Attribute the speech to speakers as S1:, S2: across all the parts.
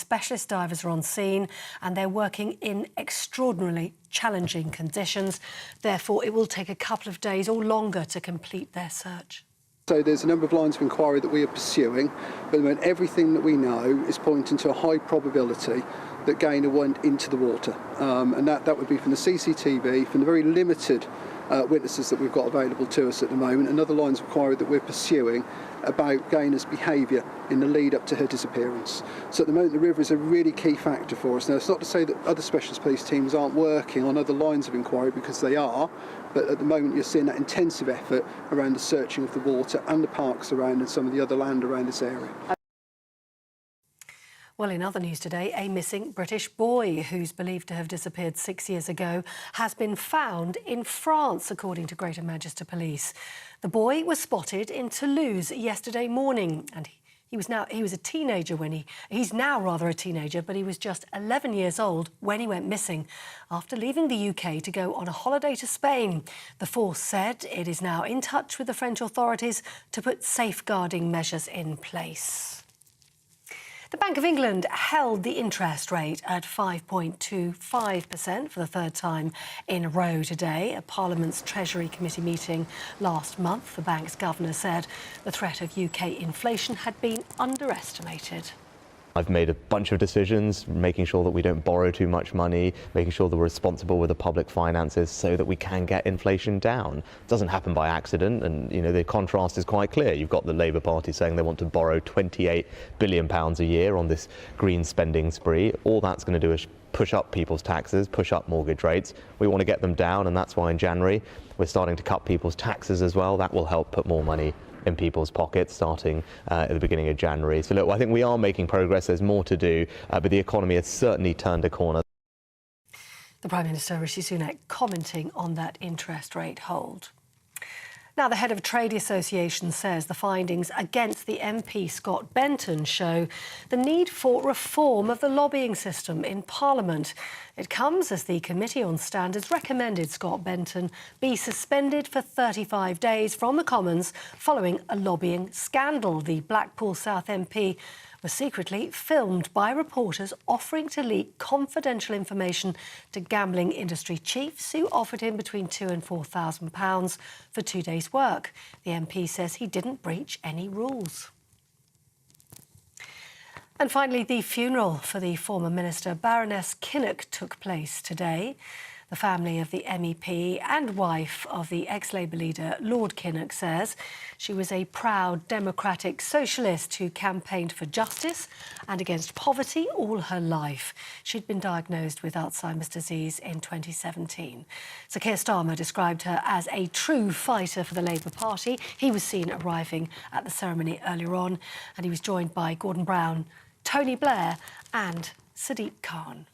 S1: specialist divers are on scene and they're working in extraordinarily challenging conditions. Therefore, it will take a couple of days or longer to complete their search.
S2: So there's a number of lines of inquiry that we are pursuing, but at the moment everything that we know is pointing to a high probability that Gaynor went into the water. And that would be from the CCTV, from the very limited witnesses that we've got available to us at the moment, and other lines of inquiry that we're pursuing about Gaynor's behaviour in the lead up to her disappearance. So at the moment the river is a really key factor for us. Now, it's not to say that other specialist police teams aren't working on other lines of inquiry, because they are, but at the moment you're seeing that intensive effort around the searching of the water and the parks around and some of the other land around this area.
S1: Well, in other news today, a missing British boy who's believed to have disappeared 6 years ago has been found in France, according to Greater Manchester Police. The boy was spotted in Toulouse yesterday morning, and he was a teenager when he's now rather a teenager, but he was just 11 years old when he went missing after leaving the UK to go on a holiday to Spain. The force said it is now in touch with the French authorities to put safeguarding measures in place. The Bank of England held the interest rate at 5.25% for the third time in a row today. At Parliament's Treasury Committee meeting last month, the bank's governor said the threat of UK inflation had been underestimated.
S3: I've made a bunch of decisions, making sure that we don't borrow too much money, making sure that we're responsible with the public finances so that we can get inflation down. It doesn't happen by accident, and the contrast is quite clear. You've got the Labour Party saying they want to borrow £28 billion a year on this green spending spree. All that's going to do is push up people's taxes, push up mortgage rates. We want to get them down, and that's why in January we're starting to cut people's taxes as well. That will help put more money in people's pockets starting at the beginning of January. So look, I think we are making progress. There's more to do, but the economy has certainly turned a corner.
S1: The Prime Minister, Rishi Sunak, commenting on that interest rate hold. Now, the head of a trade association says the findings against the MP Scott Benton show the need for reform of the lobbying system in Parliament. It comes as the Committee on Standards recommended Scott Benton be suspended for 35 days from the Commons following a lobbying scandal. The Blackpool South MP was secretly filmed by reporters offering to leak confidential information to gambling industry chiefs who offered him between £2,000 and £4,000 for 2 days' work. The MP says he didn't breach any rules. And finally, the funeral for the former Minister Baroness Kinnock took place today. The family of the MEP and wife of the ex-Labour leader, Lord Kinnock, says she was a proud democratic socialist who campaigned for justice and against poverty all her life. She'd been diagnosed with Alzheimer's disease in 2017. Sir Keir Starmer described her as a true fighter for the Labour Party. He was seen arriving at the ceremony earlier on, and he was joined by Gordon Brown, Tony Blair and Sadiq Khan.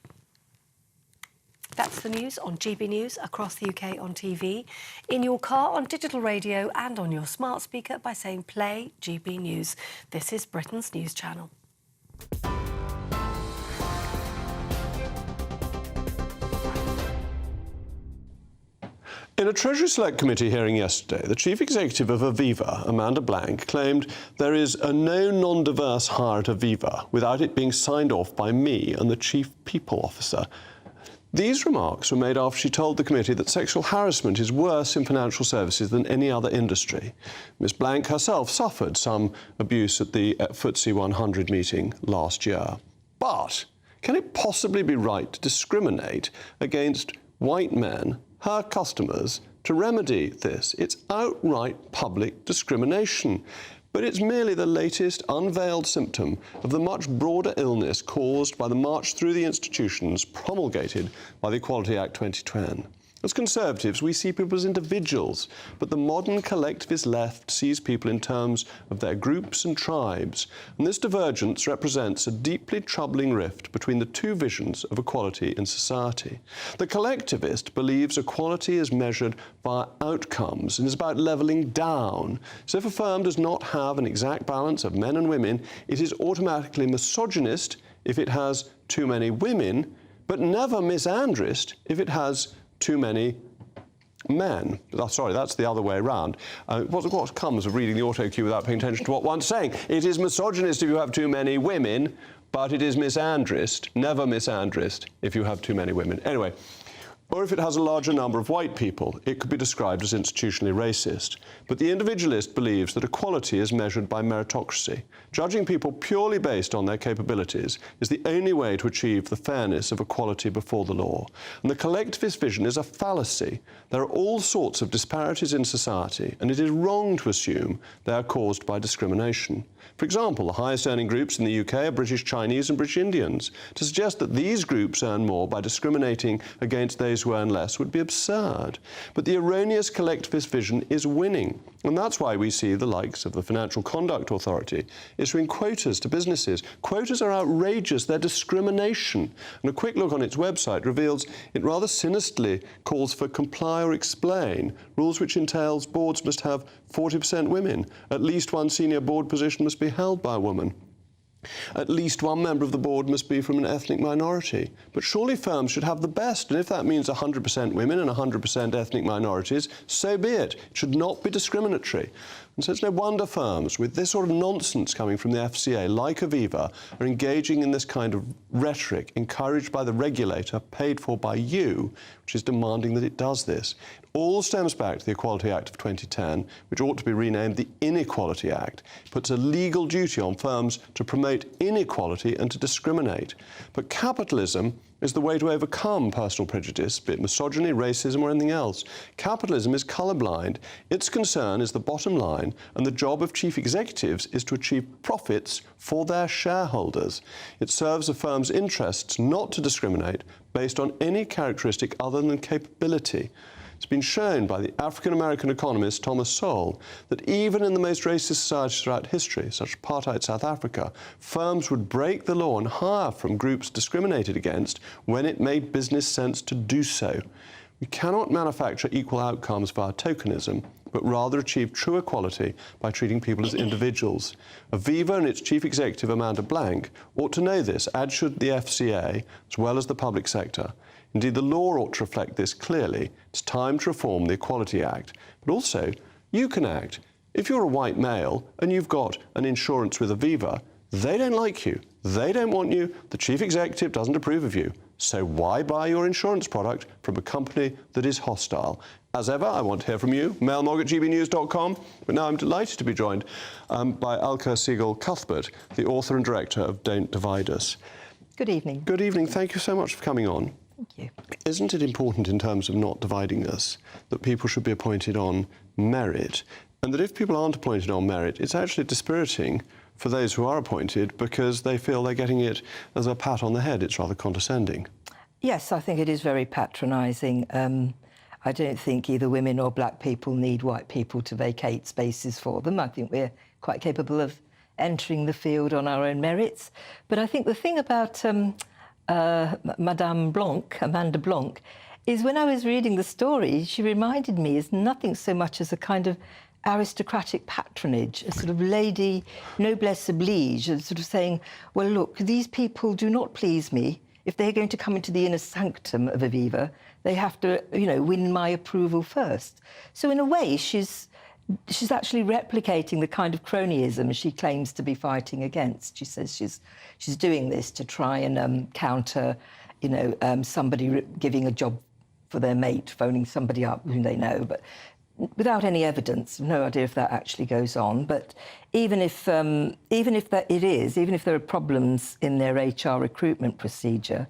S1: That's the news on GB News across the UK on TV, in your car, on digital radio and on your smart speaker by saying play GB News. This is Britain's news channel.
S4: In a Treasury Select Committee hearing yesterday, the Chief Executive of Aviva, Amanda Blank, claimed there is a no non-diverse hire at Aviva without it being signed off by me and the Chief People Officer. These remarks were made after she told the committee that sexual harassment is worse in financial services than any other industry. Ms Blank herself suffered some abuse at the FTSE 100 meeting last year. But can it possibly be right to discriminate against white men, her customers, to remedy this? It's outright public discrimination. But it's merely the latest unveiled symptom of the much broader illness caused by the march through the institutions promulgated by the Equality Act 2010. As Conservatives, we see people as individuals, but the modern collectivist left sees people in terms of their groups and tribes, and this divergence represents a deeply troubling rift between the two visions of equality in society. The collectivist believes equality is measured by outcomes and is about levelling down. So if a firm does not have an exact balance of men and women, it is automatically misogynist if it has too many women, but never misandrist if it has too many men. Sorry, that's the other way around. What comes of reading the auto cue without paying attention to what one's saying? It is misogynist if you have too many women, but it is misandrist, never misandrist, if you have too many women. Anyway, or if it has a larger number of white people, it could be described as institutionally racist. But the individualist believes that equality is measured by meritocracy. Judging people purely based on their capabilities is the only way to achieve the fairness of equality before the law. And the collectivist vision is a fallacy. There are all sorts of disparities in society, and it is wrong to assume they are caused by discrimination. For example, the highest earning groups in the UK are British Chinese and British Indians. To suggest that these groups earn more by discriminating against those who earn less would be absurd. But the erroneous collectivist vision is winning. And that's why we see the likes of the Financial Conduct Authority issuing quotas to businesses. Quotas are outrageous, they're discrimination. And a quick look on its website reveals it rather sinisterly calls for comply or explain, rules which entails boards must have 40% women, at least one senior board position must be held by a woman. At least one member of the board must be from an ethnic minority. But surely firms should have the best, and if that means 100% women and 100% ethnic minorities, so be it. It should not be discriminatory. And so it's no wonder firms with this sort of nonsense coming from the FCA, like Aviva, are engaging in this kind of rhetoric encouraged by the regulator, paid for by you, which is demanding that it does this. It all stems back to the Equality Act of 2010, which ought to be renamed the Inequality Act. It puts a legal duty on firms to promote inequality and to discriminate. But capitalism is the way to overcome personal prejudice, be it misogyny, racism or anything else. Capitalism is colourblind. Its concern is the bottom line, and the job of chief executives is to achieve profits for their shareholders. It serves a firm's interests not to discriminate based on any characteristic other than capability. It's been shown by the African-American economist Thomas Sowell that even in the most racist societies throughout history, such as apartheid South Africa, firms would break the law and hire from groups discriminated against when it made business sense to do so. We cannot manufacture equal outcomes via tokenism, but rather achieve true equality by treating people as individuals. Aviva and its chief executive, Amanda Blank, ought to know this, as should the FCA, as well as the public sector. Indeed, the law ought to reflect this clearly. It's time to reform the Equality Act. But also, you can act. If you're a white male and you've got an insurance with Aviva, they don't like you. They don't want you. The chief executive doesn't approve of you. So why buy your insurance product from a company that is hostile? As ever, I want to hear from you, mailmog@gbnews.com. But now I'm delighted to be joined by Alka Siegel-Cuthbert, the author and director of Don't Divide Us.
S5: Good evening.
S4: Good evening. Thank you so much for coming on.
S5: Thank you.
S4: Isn't it important in terms of not dividing us that people should be appointed on merit? And that if people aren't appointed on merit, it's actually dispiriting for those who are appointed because they feel they're getting it as a pat on the head. It's rather condescending.
S5: Yes, I think it is very patronising. I don't think either women or black people need white people to vacate spaces for them. I think we're quite capable of entering the field on our own merits. But I think the thing about Madame Blanc, Amanda Blanc, is when I was reading the story, she reminded me as nothing so much as a kind of aristocratic patronage, a sort of lady noblesse oblige, sort of saying, well, look, these people do not please me. If they're going to come into the inner sanctum of Aviva, they have to, you know, win my approval first. So in a way, she's actually replicating the kind of cronyism she claims to be fighting against. She says she's doing this to try and counter, you know, somebody giving a job for their mate, phoning somebody up whom they know, but without any evidence. No idea if that actually goes on. But even if there are problems in their HR recruitment procedure,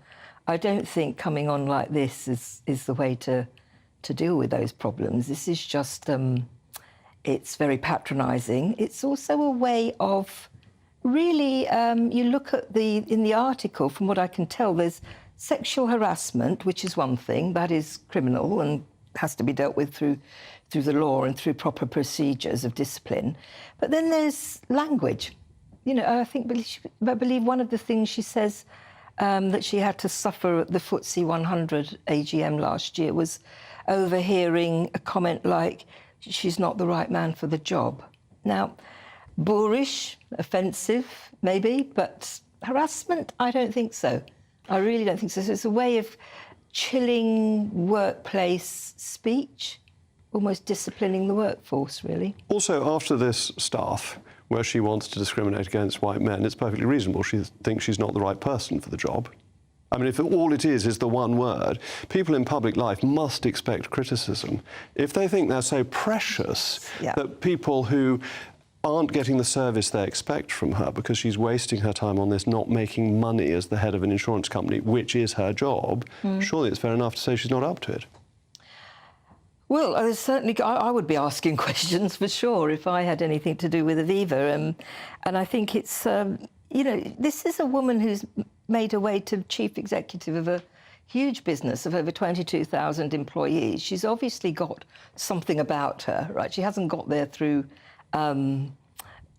S5: I don't think coming on like this is the way to deal with those problems. This is just it's very patronising. It's also a way of really, you look at in the article, from what I can tell, there's sexual harassment, which is one thing, that is criminal and has to be dealt with through the law and through proper procedures of discipline. But then there's language. You know, I believe one of the things she says that she had to suffer at the FTSE 100 AGM last year was overhearing a comment like, she's not the right man for the job. Now, boorish, offensive, maybe, but harassment, I don't think so. I really don't think so. So it's a way of chilling workplace speech, almost disciplining the workforce, really.
S4: Also, after this staff where she wants to discriminate against white men, it's perfectly reasonable. She thinks she's not the right person for the job. I mean, if all it is the one word, people in public life must expect criticism. If they think they're so precious that people who aren't getting the service they expect from her because she's wasting her time on this, not making money as the head of an insurance company, which is her job, surely it's fair enough to say she's not up to it.
S5: Well, certainly, I would be asking questions for sure if I had anything to do with Aviva. And I think it's, you know, this is a woman who's made her way to chief executive of a huge business of over 22,000 employees. She's obviously got something about her, right? She hasn't got there through...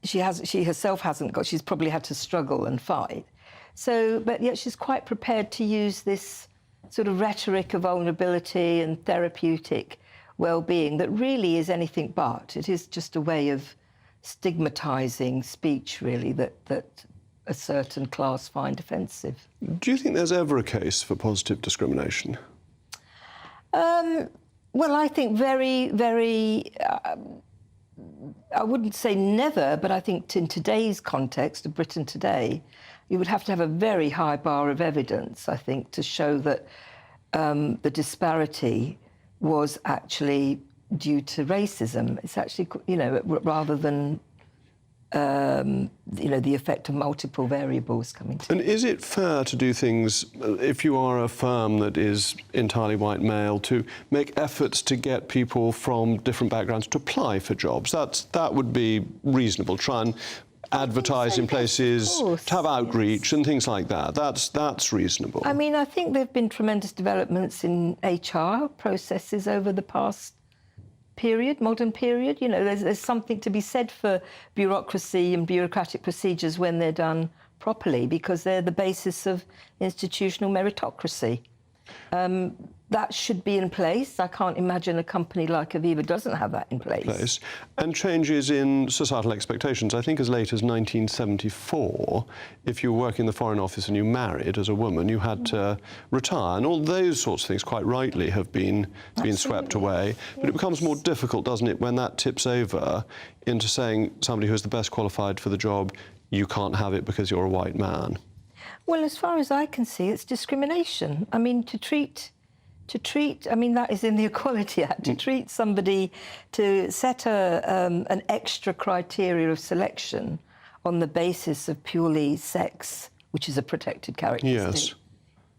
S5: she herself hasn't got... She's probably had to struggle and fight. So, but yet she's quite prepared to use this sort of rhetoric of vulnerability and therapeutic well-being that really is anything but. It is just a way of stigmatising speech, really, that a certain class find offensive.
S4: Do you think there's ever a case for positive discrimination?
S5: Well, I think very, very... I wouldn't say never, but I think in today's context of Britain today, you would have to have a very high bar of evidence, I think, to show that the disparity was actually due to racism. It's actually, you know, rather than, you know, the effect of multiple variables coming together.
S4: And is it fair to do things, if you are a firm that is entirely white male, to make efforts to get people from different backgrounds to apply for jobs? That would be reasonable. Try and advertise in places, to have outreach and things like that. That's reasonable.
S5: I mean, I think there have been tremendous developments in HR processes over the past period, modern period. You know, there's something to be said for bureaucracy and bureaucratic procedures when they're done properly, because they're the basis of institutional meritocracy. That should be in place. I can't imagine a company like Aviva doesn't have that in place.
S4: And changes in societal expectations. I think as late as 1974, if you were working in the Foreign Office and you married as a woman, you had to retire. And all those sorts of things, quite rightly, have been swept away. But it becomes more difficult, doesn't it, when that tips over into saying somebody who is the best qualified for the job, you can't have it because you're a white man.
S5: Well, as far as I can see, it's discrimination. I mean, to treat, I mean, that is in the Equality Act, to treat somebody, to set an extra criteria of selection on the basis of purely sex, which is a protected characteristic,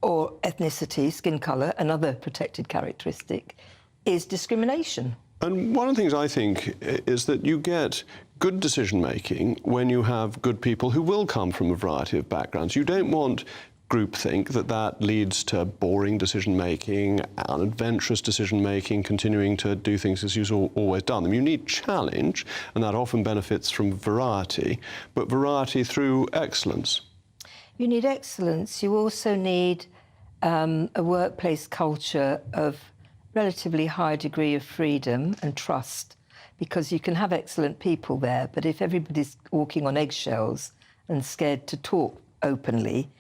S5: or ethnicity, skin colour, another protected characteristic, is discrimination.
S4: And one of the things I think is that you get good decision-making when you have good people who will come from a variety of backgrounds. You don't want groupthink that leads to boring decision-making, unadventurous decision-making, continuing to do things as you've always done them. You need challenge, and that often benefits from variety, but variety through excellence.
S5: You need excellence. You also need a workplace culture of relatively high degree of freedom and trust, because you can have excellent people there, but if everybody's walking on eggshells and scared to talk openly,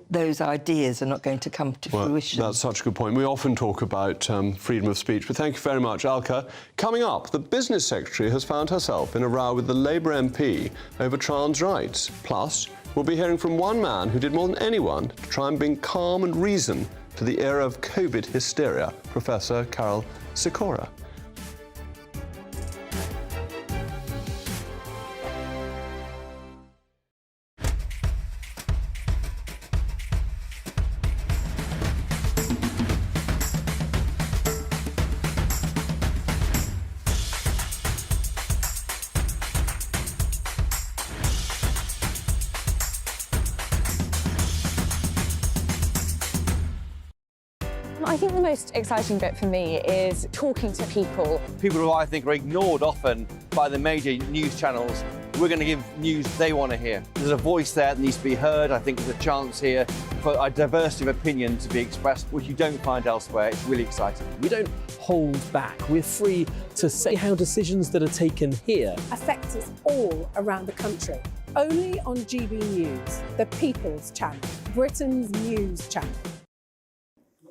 S5: those ideas are not going to come to fruition.
S4: That's such a good point. We often talk about freedom of speech, but thank you very much, Alka. Coming up, the Business Secretary has found herself in a row with the Labour MP over trans rights. Plus, we'll be hearing from one man who did more than anyone to try and bring calm and reason to the era of COVID hysteria, Professor Carol Sikora.
S6: I think the most exciting bit for me is talking to people.
S7: People who I think are ignored often by the major news channels. We're going to give news they want to hear. There's a voice there that needs to be heard. I think there's a chance here for a diversity of opinion to be expressed, which you don't find elsewhere. It's really exciting.
S8: We don't hold back. We're free to say how decisions that are taken here
S9: affect us all around the country. Only on GBNews, the People's Channel, Britain's news channel.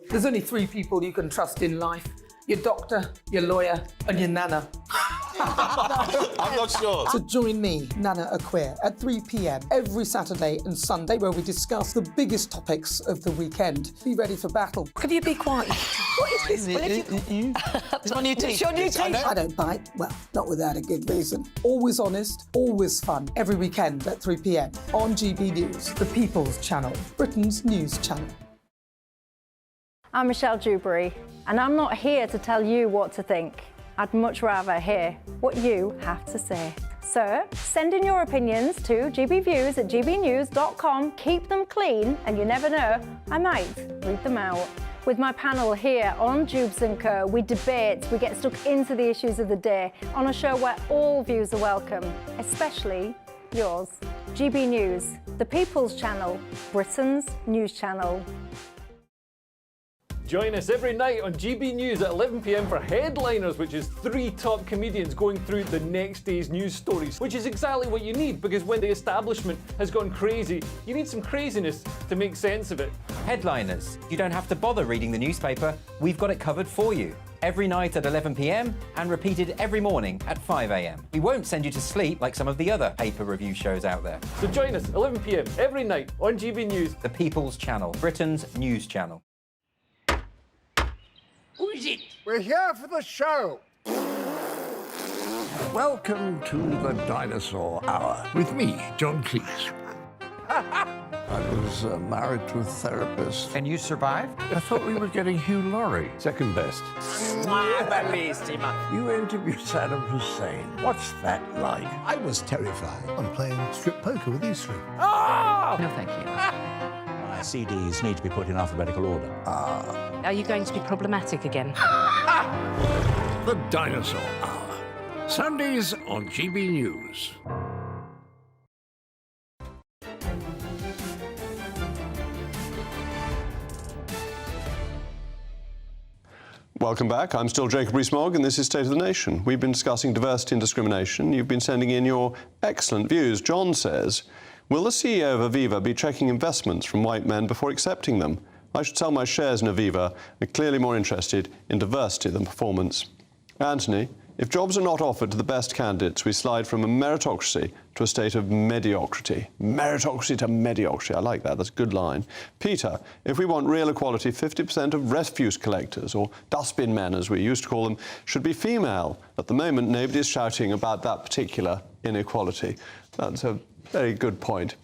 S10: There's only three people you can trust in life: your doctor, your lawyer, and your nana.
S11: I'm not sure.
S10: So join me, Nana Acquare, at 3 p.m. every Saturday and Sunday, where we discuss the biggest topics of the weekend. Be ready for battle.
S12: Could you be quiet? What is this? It's my new teeth.
S10: It's your new teeth. I don't bite. Well, not without a good reason. Always honest, always fun. Every weekend at 3 p.m. on GB News, the People's Channel, Britain's news channel.
S13: I'm Michelle Dewberry, and I'm not here to tell you what to think. I'd much rather hear what you have to say. So, send in your opinions to gbviews@gbnews.com. Keep them clean, and you never know, I might read them out. With my panel here on Jubes & Co, we debate, we get stuck into the issues of the day on a show where all views are welcome, especially yours. GB News, the People's Channel, Britain's news channel.
S8: Join us every night on GB News at 11 p.m. for Headliners, which is 3 top comedians going through the next day's news stories, which is exactly what you need, because when the establishment has gone crazy, you need some craziness to make sense of it.
S14: Headliners. You don't have to bother reading the newspaper. We've got it covered for you. Every night at 11 p.m. and repeated every morning at 5 a.m. We won't send you to sleep like some of the other paper review shows out there.
S8: So join us 11 p.m. every night on GB News.
S14: The People's Channel, Britain's news channel.
S15: Who is it? We're here for the show. Welcome to the Dinosaur Hour with me, John Cleese. I was married to a therapist.
S14: And you survived?
S15: I thought we were getting Hugh Laurie. Second best. You interviewed Saddam Hussein. What's that like?
S16: I was terrified. I'm playing strip poker with these three.
S14: Oh!
S12: No, thank you.
S16: My CDs need to be put in alphabetical order.
S12: Are you going to be problematic again?
S15: The Dinosaur Hour. Sundays on GB News.
S4: Welcome back. I'm still Jacob Rees-Mogg, and this is State of the Nation. We've been discussing diversity and discrimination. You've been sending in your excellent views. John says, will the CEO of Aviva be checking investments from white men before accepting them? I should sell my shares in Aviva. They're clearly more interested in diversity than performance. Anthony, if jobs are not offered to the best candidates, we slide from a meritocracy to a state of mediocrity. Meritocracy to mediocrity. I like that. That's a good line. Peter, if we want real equality, 50% of refuse collectors, or dustbin men as we used to call them, should be female. At the moment, nobody is shouting about that particular inequality. That's a very good point.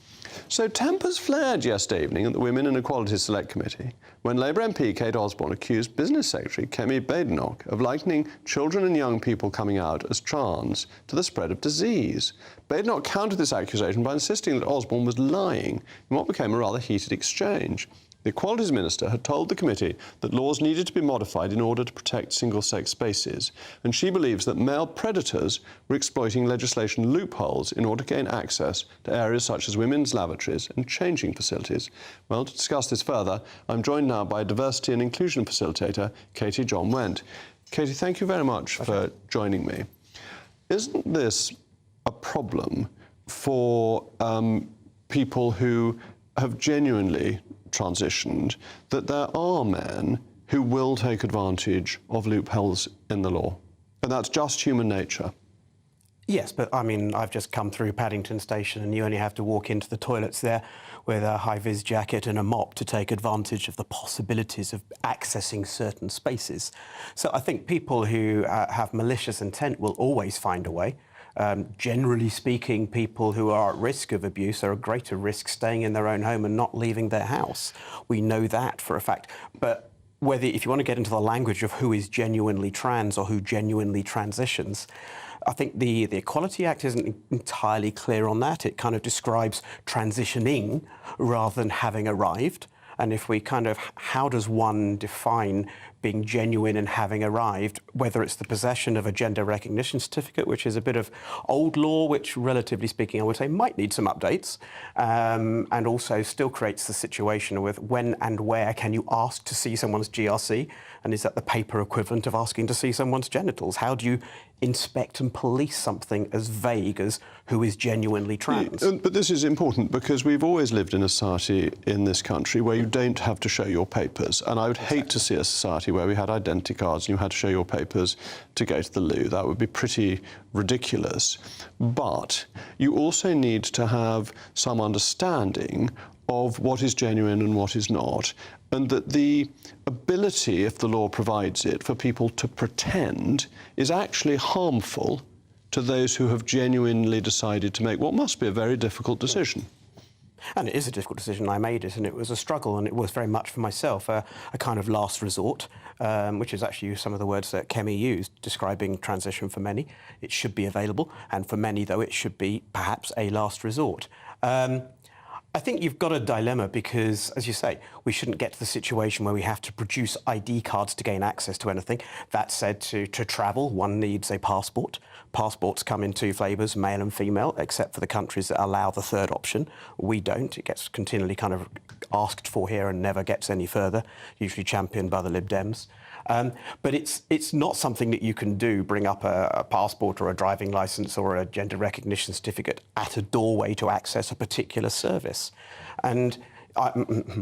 S4: So tempers flared yesterday evening at the Women and Equality Select Committee when Labour MP Kate Osborne accused Business Secretary Kemi Badenoch of likening children and young people coming out as trans to the spread of disease. Badenoch countered this accusation by insisting that Osborne was lying in what became a rather heated exchange. The Equalities Minister had told the committee that laws needed to be modified in order to protect single-sex spaces, and she believes that male predators were exploiting legislation loopholes in order to gain access to areas such as women's lavatories and changing facilities. Well, to discuss this further, I'm joined now by Diversity and Inclusion Facilitator Katie John Went. Katie, thank you very much for joining me. Isn't this a problem for people who have genuinely transitioned, that there are men who will take advantage of loopholes in the law? And that's just human nature.
S17: Yes, but I mean, I've just come through Paddington Station and you only have to walk into the toilets there with a high-vis jacket and a mop to take advantage of the possibilities of accessing certain spaces. So I think people who have malicious intent will always find a way. Generally speaking, people who are at risk of abuse are at greater risk staying in their own home and not leaving their house. We know that for a fact. But if you want to get into the language of who is genuinely trans or who genuinely transitions, I think the Equality Act isn't entirely clear on that. It kind of describes transitioning rather than having arrived. And if we how does one define being genuine and having arrived, whether it's the possession of a gender recognition certificate, which is a bit of old law, which relatively speaking, I would say might need some updates, and also still creates the situation with when and where can you ask to see someone's GRC, and is that the paper equivalent of asking to see someone's genitals? How do you inspect and police something as vague as who is genuinely trans?
S4: But this is important because we've always lived in a society in this country where you don't have to show your papers, and I would hate to see a society where we had identity cards and you had to show your papers to go to the loo. That would be pretty ridiculous. But you also need to have some understanding of what is genuine and what is not, and that the ability, if the law provides it, for people to pretend is actually harmful to those who have genuinely decided to make what must be a very difficult decision.
S17: And it is a difficult decision. I made it, and it was a struggle, and it was very much for myself a kind of last resort, which is actually some of the words that Kemi used, describing transition for many. It should be available, and for many, though, it should be perhaps a last resort. I think you've got a dilemma because, as you say, we shouldn't get to the situation where we have to produce ID cards to gain access to anything. That said, to travel, one needs a passport. Passports come in two flavours, male and female, except for the countries that allow the third option. We don't. It gets continually kind of asked for here and never gets any further, usually championed by the Lib Dems. But it's not something that you can do, bring up a passport or a driving licence or a gender recognition certificate at a doorway to access a particular service. And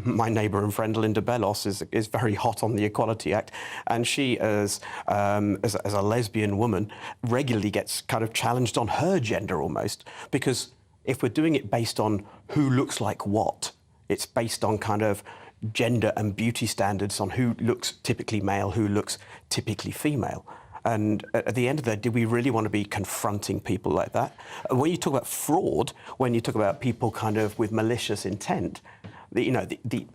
S17: my neighbour and friend Linda Bellos is very hot on the Equality Act, and she, as a lesbian woman, regularly gets kind of challenged on her gender almost, because if we're doing it based on who looks like what, it's based on kind of gender and beauty standards on who looks typically male, who looks typically female. And at the end of the day, do we really want to be confronting people like that? When you talk about fraud, when you talk about people kind of with malicious intent, the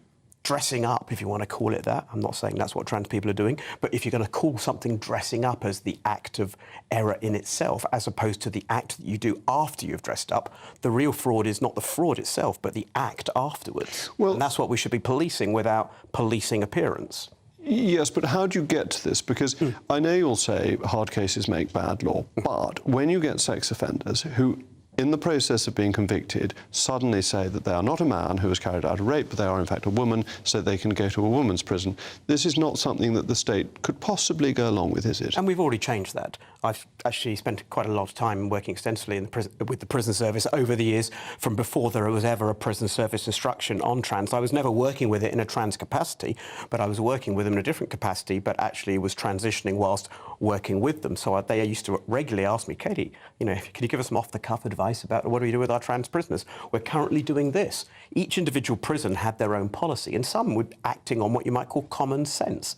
S17: dressing up, if you want to call it that, I'm not saying that's what trans people are doing, but if you're going to call something dressing up as the act of error in itself, as opposed to the act that you do after you've dressed up, the real fraud is not the fraud itself, but the act afterwards. Well, and that's what we should be policing without policing appearance.
S4: Yes, but how do you get to this? Because I know you'll say hard cases make bad law, but when you get sex offenders who, in the process of being convicted, suddenly say that they are not a man who has carried out a rape, but they are in fact a woman, so they can go to a woman's prison. This is not something that the state could possibly go along with, is it?
S17: And we've already changed that. I've actually spent quite a lot of time working extensively with the prison service over the years, from before there was ever a prison service instruction on trans. I was never working with it in a trans capacity, but I was working with them in a different capacity, but actually was transitioning whilst working with them. So they used to regularly ask me, Katie, can you give us some off-the-cuff advice about what do we do with our trans prisoners? We're currently doing this. Each individual prison had their own policy, and some were acting on what you might call common sense.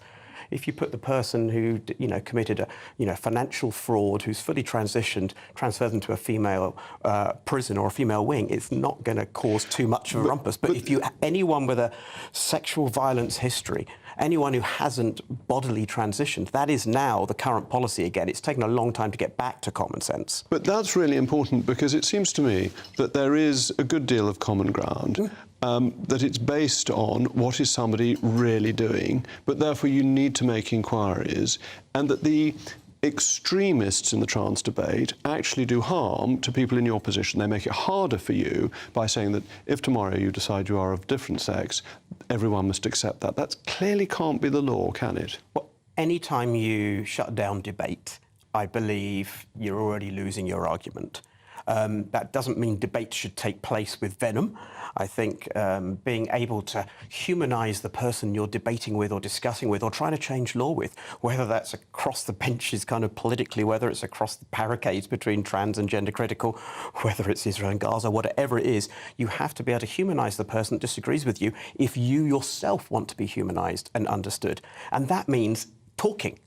S17: If you put the person who, committed a, financial fraud, who's fully transitioned, transfer them to a female prison or a female wing, it's not going to cause too much of a rumpus. But if anyone with a sexual violence history, anyone who hasn't bodily transitioned, that is now the current policy again. It's taken a long time to get back to common sense.
S4: But that's really important, because it seems to me that there is a good deal of common ground. That it's based on what is somebody really doing, but therefore you need to make inquiries, and that the extremists in the trans debate actually do harm to people in your position. They make it harder for you by saying that if tomorrow you decide you are of different sex, everyone must accept that. That clearly can't be the law, can it?
S17: Well, any time you shut down debate, I believe you're already losing your argument. That doesn't mean debate should take place with venom. I think being able to humanise the person you're debating with or discussing with or trying to change law with, whether that's across the benches kind of politically, whether it's across the barricades between trans and gender critical, whether it's Israel and Gaza, whatever it is, you have to be able to humanise the person that disagrees with you if you yourself want to be humanised and understood. And that means talking.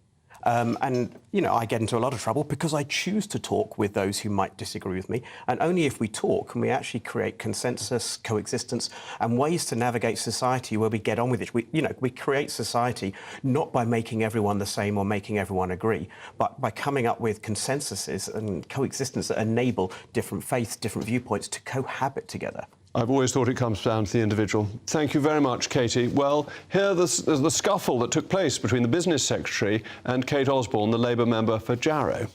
S17: I get into a lot of trouble because I choose to talk with those who might disagree with me. And only if we talk can we actually create consensus, coexistence, and ways to navigate society where we get on with it. We create society not by making everyone the same or making everyone agree, but by coming up with consensuses and coexistence that enable different faiths, different viewpoints to cohabit together.
S4: I've always thought it comes down to the individual. Thank you very much, Katie. Well, there's the scuffle that took place between the Business Secretary and Kate Osborne, the Labour member for Jarrow.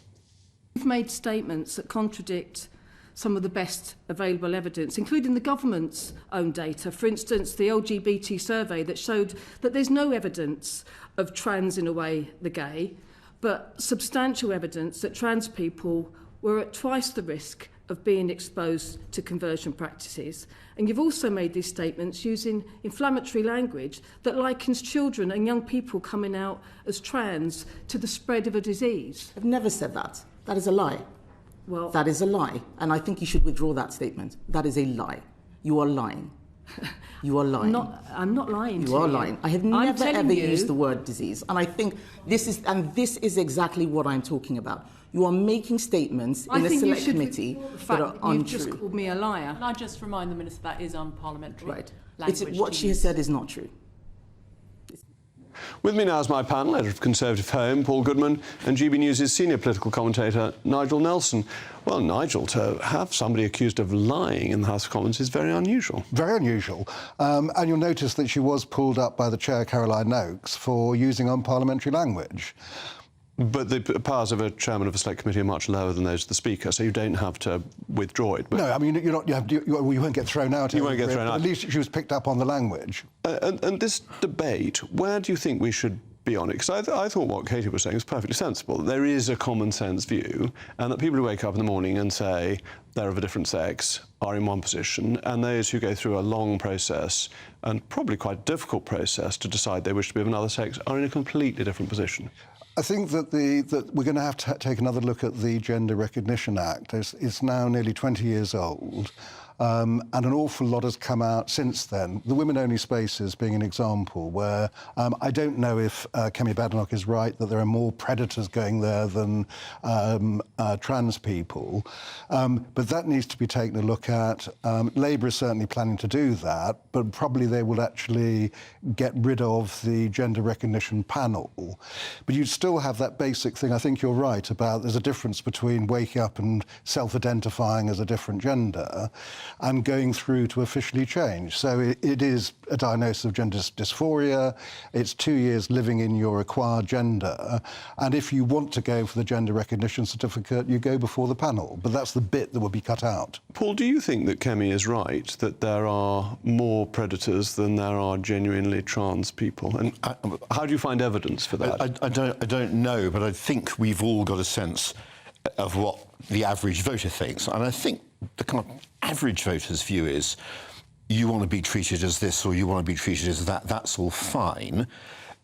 S11: We've made statements that contradict some of the best available evidence, including the government's own data. For instance, the LGBT survey that showed that there's no evidence of trans in a way the gay, but substantial evidence that trans people were at twice the risk of being exposed to conversion practices. And you've also made these statements using inflammatory language that likens children and young people coming out as trans to the spread of a disease.
S12: I've never said that. That is a lie.
S11: Well,
S12: that is a lie, and I think you should withdraw that statement. That is a lie. You are lying. You are lying.
S11: I'm not lying to you.
S12: You are lying. I have never ever used the word disease, and I think this is exactly what I'm talking about. You are making statements in a select committee that are untrue.
S11: You've just called me a liar.
S18: Can I just remind the Minister that is unparliamentary
S12: right.
S18: language?
S12: What she has said is not true.
S4: With me now is my panel, editor of Conservative Home, Paul Goodman, and GB News' senior political commentator, Nigel Nelson. Well, Nigel, to have somebody accused of lying in the House of Commons is very unusual.
S19: Very unusual. And you'll notice that she was pulled up by the chair, Caroline Oakes, for using unparliamentary language.
S4: But the powers of a chairman of a select committee are much lower than those of the speaker, so you don't have to withdraw it. But
S19: no, I mean, you won't get thrown out.
S4: You won't get thrown out.
S19: At least she was picked up on the language.
S4: And this debate, where do you think we should be on it? Because I thought what Katie was saying was perfectly sensible. There is a common sense view, and that people who wake up in the morning and say they're of a different sex are in one position, and those who go through a long process, and probably quite difficult process, to decide they wish to be of another sex are in a completely different position.
S19: I think that we're going to have to take another look at the Gender Recognition Act. It's now nearly 20 years old, and an awful lot has come out since then. The women-only spaces being an example where I don't know if Kemi Badenoch is right that there are more predators going there than trans people, but that needs to be taken a look at. Labour is certainly planning to do that, but probably they will actually get rid of the Gender Recognition Panel. But you'd still have that basic thing. I think you're right about there's a difference between waking up and self-identifying as a different gender and going through to officially change. So it is a diagnosis of gender dysphoria. It's 2 years living in your acquired gender. And if you want to go for the gender recognition certificate, you go before the panel. But that's the bit that will be cut out.
S4: Paul, do you think that Kemi is right, that there are more predators than there are genuinely trans people? And how do you find evidence for that?
S20: I don't know, but I think we've all got a sense of what the average voter thinks. And I think the kind of average voter's view is you want to be treated as this or you want to be treated as that. That's all fine.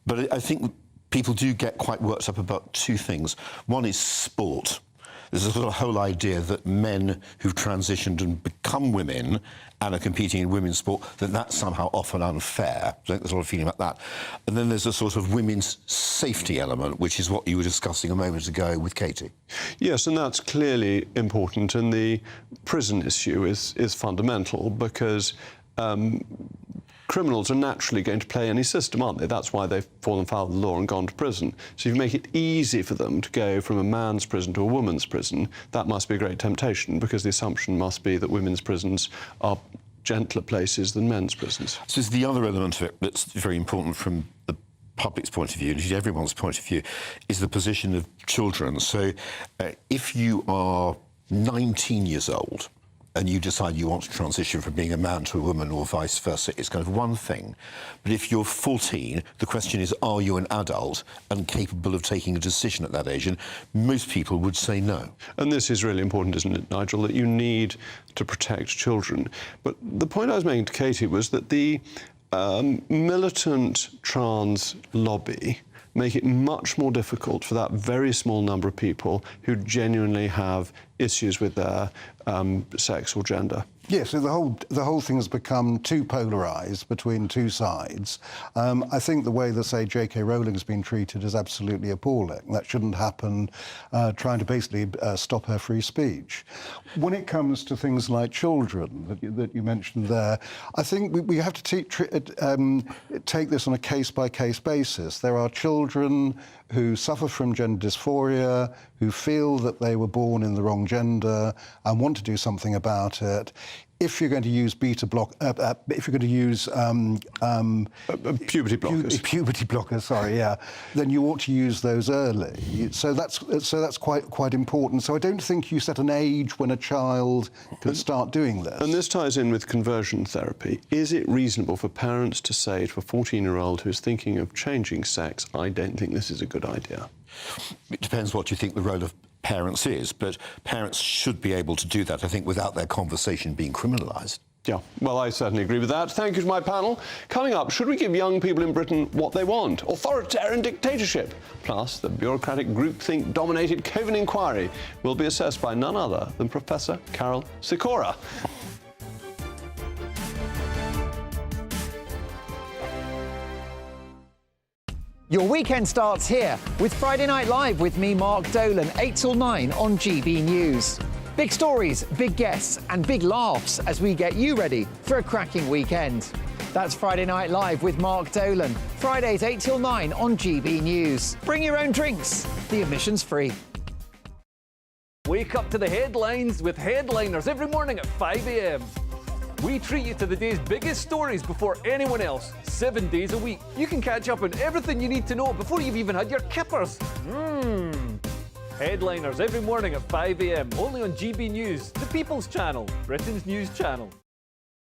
S20: But I think people do get quite worked up about two things. One is sport. There's a sort of whole idea that men who've transitioned and become women and are competing in women's sport, that that's somehow often unfair. I think there's a lot of feeling about that. And then there's a sort of women's safety element, which is what you were discussing a moment ago with Katie.
S4: Yes, and that's clearly important. And the prison issue is fundamental because criminals are naturally going to play any system, aren't they? That's why they've fallen foul of the law and gone to prison. So if you make it easy for them to go from a man's prison to a woman's prison, that must be a great temptation, because the assumption must be that women's prisons are gentler places than men's prisons.
S20: So there's the other element of it that's very important from the public's point of view, and indeed everyone's point of view, is the position of children. So if you are 19 years old, and you decide you want to transition from being a man to a woman or vice versa, it's kind of one thing. But if you're 14, the question is, are you an adult and capable of taking a decision at that age? And most people would say no.
S4: And this is really important, isn't it, Nigel, that you need to protect children. But the point I was making to Katie was that the militant trans lobby make it much more difficult for that very small number of people who genuinely have issues with their sex or gender.
S19: Yes, so the whole thing has become too polarised between two sides. I think the way that, say, J.K. Rowling's been treated is absolutely appalling. That shouldn't happen, trying to basically stop her free speech. When it comes to things like children that you mentioned there, I think we have to take this on a case-by-case basis. There are children who suffer from gender dysphoria, who feel that they were born in the wrong gender and want to do something about it. If you're going to use if you're going to use
S4: puberty blockers,
S19: then you ought to use those early. So that's quite important. So I don't think you set an age when a child can start doing this.
S4: And this ties in with conversion therapy. Is it reasonable for parents to say to a 14-year-old who's thinking of changing sex, I don't think this is a good idea?
S20: It depends what you think the role of parents is, but parents should be able to do that, I think, without their conversation being criminalised.
S4: Yeah, well, I certainly agree with that. Thank you to my panel. Coming up, should we give young people in Britain what they want? Authoritarian dictatorship. Plus, the bureaucratic groupthink-dominated COVID inquiry will be assessed by none other than Professor Carol Sikora.
S21: Your weekend starts here with Friday Night Live with me, Mark Dolan, 8 till 9 on GB News. Big stories, big guests and big laughs as we get you ready for a cracking weekend. That's Friday Night Live with Mark Dolan. Fridays 8 till 9 on GB News. Bring your own drinks. The admission's free.
S8: Wake up to the headlines with Headliners every morning at 5 a.m. We treat you to the day's biggest stories before anyone else, 7 days a week. You can catch up on everything you need to know before you've even had your kippers. Headliners every morning at 5 a.m, only on GB News, the People's Channel, Britain's news channel.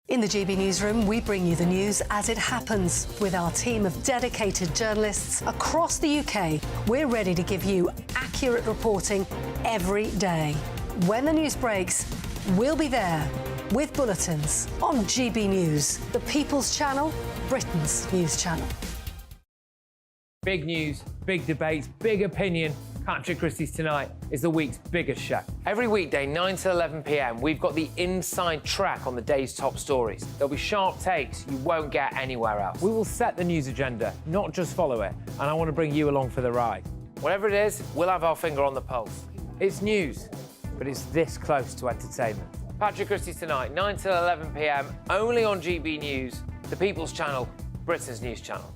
S1: In the GB Newsroom, we bring you the news as it happens. With our team of dedicated journalists across the UK, we're ready to give you accurate reporting every day. When the news breaks, we'll be there with bulletins on GB News, the People's Channel, Britain's news channel.
S22: Big news, big debates, big opinion. Patrick Christie's Tonight is the week's biggest show. Every weekday, 9 to 11 p.m, we've got the inside track on the day's top stories. There'll be sharp takes you won't get anywhere else. We will set the news agenda, not just follow it, and I want to bring you along for the ride. Whatever it is, we'll have our finger on the pulse. It's news, but it's this close to entertainment. Patrick Christie's Tonight, 9 to 11 p.m, only on GB News, the People's Channel, Britain's news channel.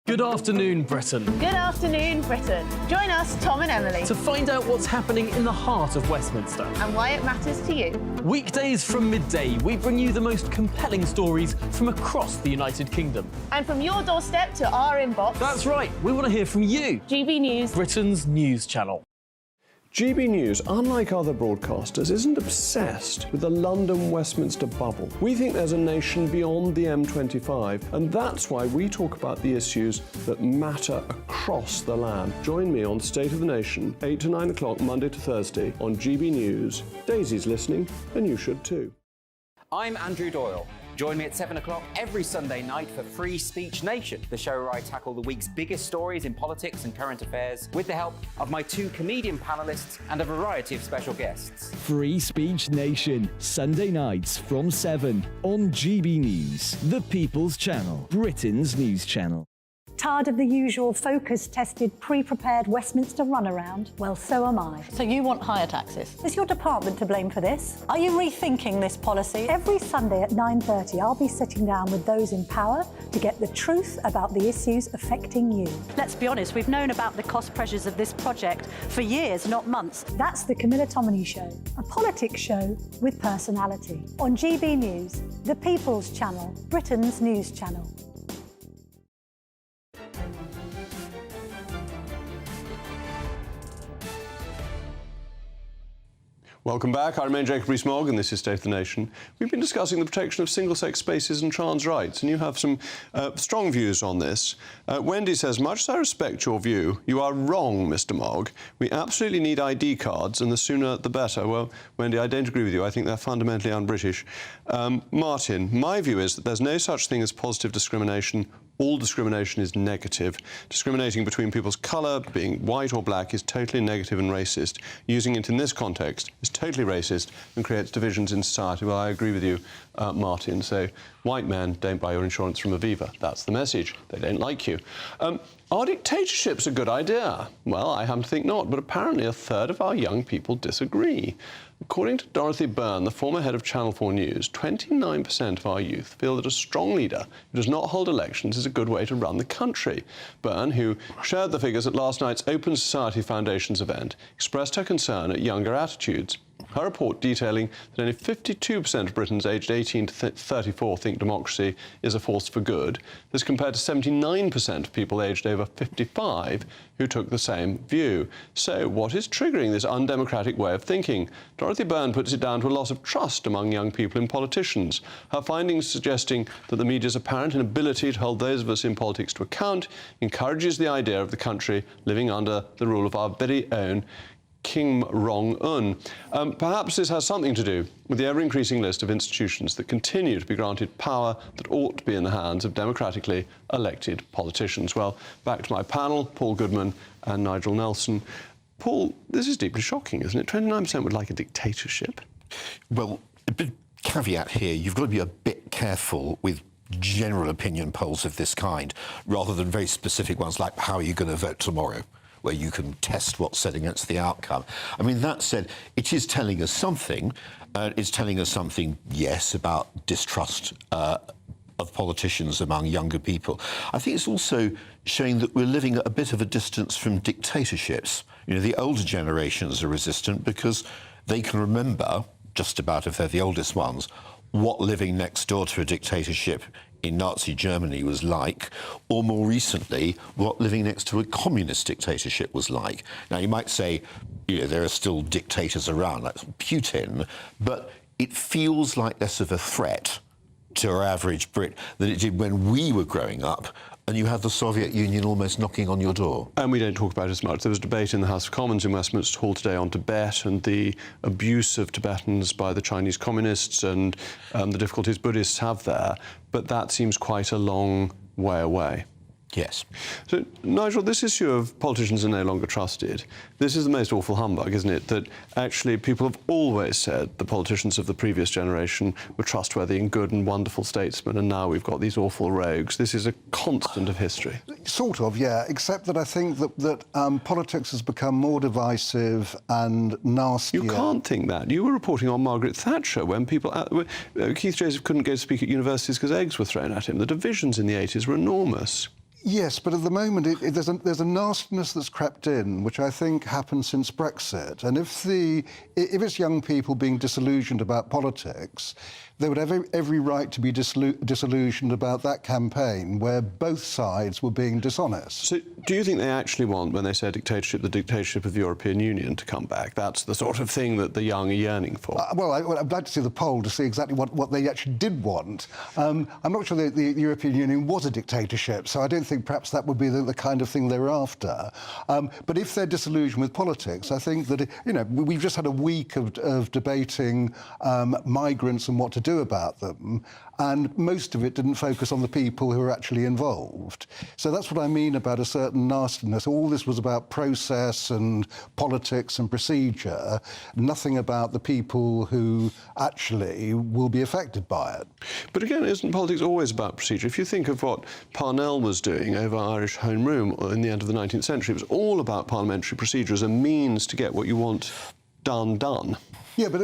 S23: Good afternoon, Britain.
S24: Good afternoon, Britain. Join us, Tom and Emily,
S23: To find out what's happening in the heart of Westminster.
S24: and why it matters to you.
S23: Weekdays from midday, we bring you the most compelling stories from across the United Kingdom.
S24: And from your doorstep to our inbox.
S23: That's right, we want to hear from you.
S24: GB News,
S23: Britain's news channel.
S4: GB News, unlike other broadcasters, isn't obsessed with the London-Westminster bubble. We think there's a nation beyond the M25, and that's why we talk about the issues that matter across the land. Join me on State of the Nation, 8 to 9 o'clock, Monday to Thursday, on GB News. Daisy's listening, and you should too.
S14: I'm Andrew Doyle. Join me at 7 o'clock every Sunday night for Free Speech Nation, the show where I tackle the week's biggest stories in politics and current affairs with the help of my 2 comedian panellists and a variety of special guests.
S25: Free Speech Nation, Sunday nights from 7 on GB News, the People's Channel, Britain's news channel.
S26: Tired of the usual focus-tested, pre-prepared Westminster runaround? Well, so am I.
S27: So you want higher taxes?
S26: Is your department to blame for this? Are you rethinking this policy? Every Sunday at 9:30, I'll be sitting down with those in power to get the truth about the issues affecting you.
S27: Let's be honest, we've known about the cost pressures of this project for years, not months.
S26: That's the Camilla Tominey Show, a politics show with personality. On GB News, the People's Channel, Britain's news channel.
S4: Welcome back. I remain Jacob Rees-Mogg, and this is State of the Nation. We've been discussing the protection of single-sex spaces and trans rights, and you have some strong views on this. Wendy says, much as I respect your view, you are wrong, Mr. Mogg. We absolutely need ID cards, and the sooner the better. Well, Wendy, I don't agree with you. I think they're fundamentally un-British. Martin, my view is that there's no such thing as positive discrimination. All discrimination is negative. Discriminating between people's colour, being white or black, is totally negative and racist. Using it in this context is totally racist and creates divisions in society. Well, I agree with you, Martin. So, white men, don't buy your insurance from Aviva. That's the message. They don't like you. Are dictatorships a good idea? Well, I happen to think not, but apparently a third of our young people disagree. According to Dorothy Byrne, the former head of Channel 4 News, 29% of our youth feel that a strong leader who does not hold elections is a good way to run the country. Byrne, who shared the figures at last night's Open Society Foundation's event, expressed her concern at younger attitudes. Her report detailing that only 52% of Britons aged 18 to 34 think democracy is a force for good. This compared to 79% of people aged over 55 who took the same view. So what is triggering this undemocratic way of thinking? Dorothy Byrne puts it down to a loss of trust among young people in politicians. Her findings suggesting that the media's apparent inability to hold those of us in politics to account encourages the idea of the country living under the rule of our very own Kim Jong-un. Perhaps this has something to do with the ever-increasing list of institutions that continue to be granted power that ought to be in the hands of democratically elected politicians. Well, back to my panel, Paul Goodman and Nigel Nelson. Paul, this is deeply shocking, isn't it? 29% would like a dictatorship.
S20: Well, a bit caveat here. You've got to be a bit careful with general opinion polls of this kind, rather than very specific ones like how are you going to vote tomorrow, where you can test what's said against the outcome. I mean, that said, it is telling us something. It's telling us something, yes, about distrust of politicians among younger people. I think it's also showing that we're living at a bit of a distance from dictatorships. You know, the older generations are resistant because they can remember, just about if they're the oldest ones, what living next door to a dictatorship in Nazi Germany was like, or more recently, what living next to a communist dictatorship was like. Now, you might say, you know, there are still dictators around, like Putin, but it feels like less of a threat to our average Brit than it did when we were growing up and you had the Soviet Union almost knocking on your door.
S4: And we don't talk about it as much. There was debate in the House of Commons in Westminster Hall today on Tibet and the abuse of Tibetans by the Chinese communists and the difficulties Buddhists have there, but that seems quite a long way away.
S20: Yes.
S4: So, Nigel, this issue of politicians are no longer trusted, this is the most awful humbug, isn't it? That actually people have always said the politicians of the previous generation were trustworthy and good and wonderful statesmen, and now we've got these awful rogues. This is a constant of history.
S19: Sort of, yeah, except that I think that politics has become more divisive and nastier.
S4: You can't think that. You were reporting on Margaret Thatcher when people... Keith Joseph couldn't go to speak at universities because eggs were thrown at him. The divisions in the 80s were enormous.
S19: Yes, but at the moment there's a nastiness that's crept in, which I think happened since Brexit. And if it's young people being disillusioned about politics, they would have every right to be disillusioned about that campaign where both sides were being dishonest.
S4: So do you think they actually want, when they say dictatorship, the dictatorship of the European Union to come back? That's the sort of thing that the young are yearning for?
S19: Well, I'd like to see the poll to see exactly what they actually did want. I'm not sure the European Union was a dictatorship, so I don't think perhaps that would be the kind of thing they were after. But if they're disillusioned with politics, I think that, you know, we've just had a week of debating migrants and what to do about them, and most of it didn't focus on the people who are actually involved. So that's what I mean about a certain nastiness. All this was about process and politics and procedure, nothing about the people who actually will be affected by it.
S4: But again, isn't politics always about procedure? If you think of what Parnell was doing over Irish Home Rule in the end of the 19th century, it was all about parliamentary procedure as a means to get what you want done.
S19: Yeah, but